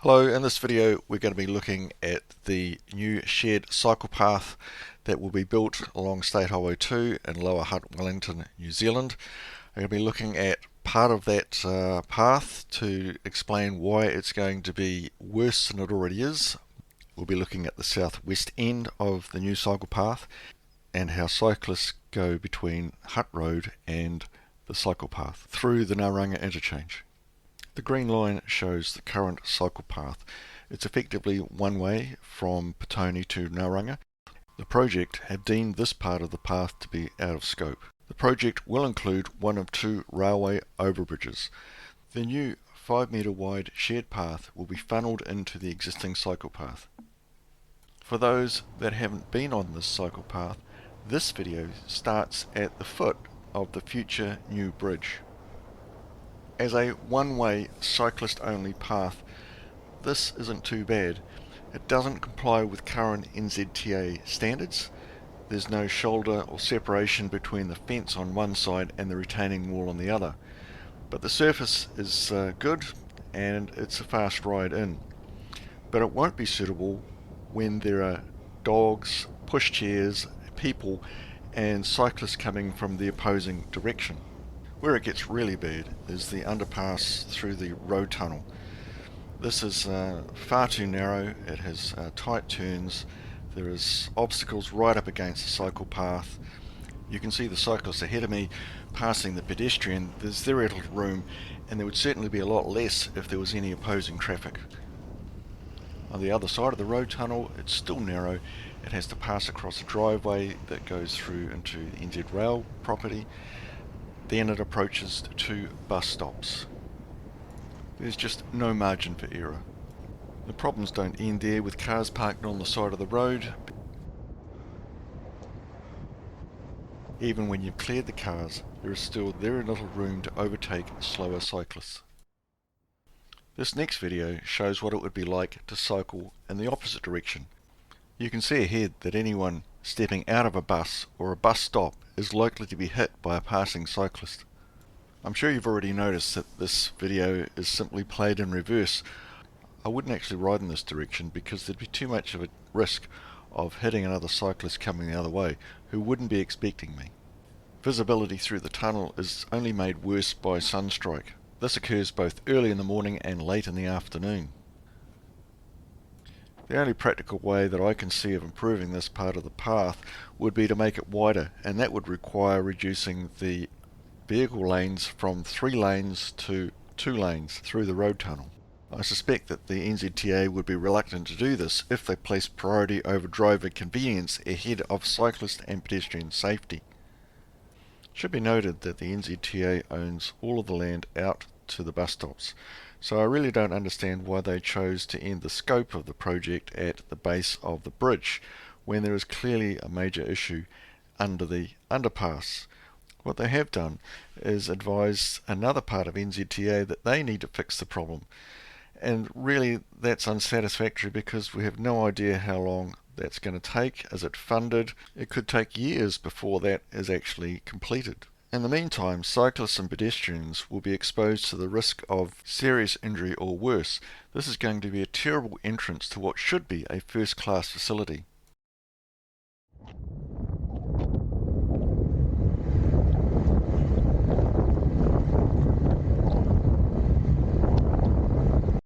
Hello, in this video we're going to be looking at the new shared cycle path that will be built along State Highway 2 in Lower Hutt, Wellington, New Zealand. I'm going to be looking at part of that path to explain why it's going to be worse than it already is. We'll be looking at the southwest end of the new cycle path and how cyclists go between Hutt Road and the cycle path through the Ngauranga interchange. The green line shows the current cycle path. It's effectively one way from Pitone to Ngauranga. The project have deemed this part of the path to be out of scope. The project will include one of two railway overbridges. The new 5 metre wide shared path will be funnelled into the existing cycle path. For those that haven't been on this cycle path, this video starts at the foot of the future new bridge. As a one-way cyclist-only path, this isn't too bad. It doesn't comply with current NZTA standards. There's no shoulder or separation between the fence on one side and the retaining wall on the other. But the surface is good and it's a fast ride in. But it won't be suitable when there are dogs, pushchairs, people and cyclists coming from the opposing direction. Where it gets really bad is the underpass through the road tunnel. This is far too narrow, it has tight turns, there is obstacles right up against the cycle path. You can see the cyclist ahead of me passing the pedestrian. There's very little room, and there would certainly be a lot less if there was any opposing traffic. On the other side of the road tunnel, it's still narrow. It has to pass across a driveway that goes through into the NZ Rail property. Then it approaches two bus stops. There's just no margin for error. The problems don't end there with cars parked on the side of the road. Even when you've cleared the cars, there is still very little room to overtake slower cyclists. This next video shows what it would be like to cycle in the opposite direction. You can see ahead that anyone stepping out of a bus or a bus stop is likely to be hit by a passing cyclist. I'm sure you've already noticed that this video is simply played in reverse. I wouldn't actually ride in this direction because there'd be too much of a risk of hitting another cyclist coming the other way who wouldn't be expecting me. Visibility through the tunnel is only made worse by sunstrike. This occurs both early in the morning and late in the afternoon. The only practical way that I can see of improving this part of the path would be to make it wider, and that would require reducing the vehicle lanes from 3 lanes to 2 lanes through the road tunnel. I suspect that the NZTA would be reluctant to do this if they place priority over driver convenience ahead of cyclist and pedestrian safety. It should be noted that the NZTA owns all of the land out to the bus stops, so I really don't understand why they chose to end the scope of the project at the base of the bridge when there is clearly a major issue under the underpass. What they have done is advise another part of NZTA that they need to fix the problem, and really that's unsatisfactory because we have no idea how long that's going to take. Is it funded? It could take years before that is actually completed. In the meantime, cyclists and pedestrians will be exposed to the risk of serious injury or worse. This is going to be a terrible entrance to what should be a first-class facility.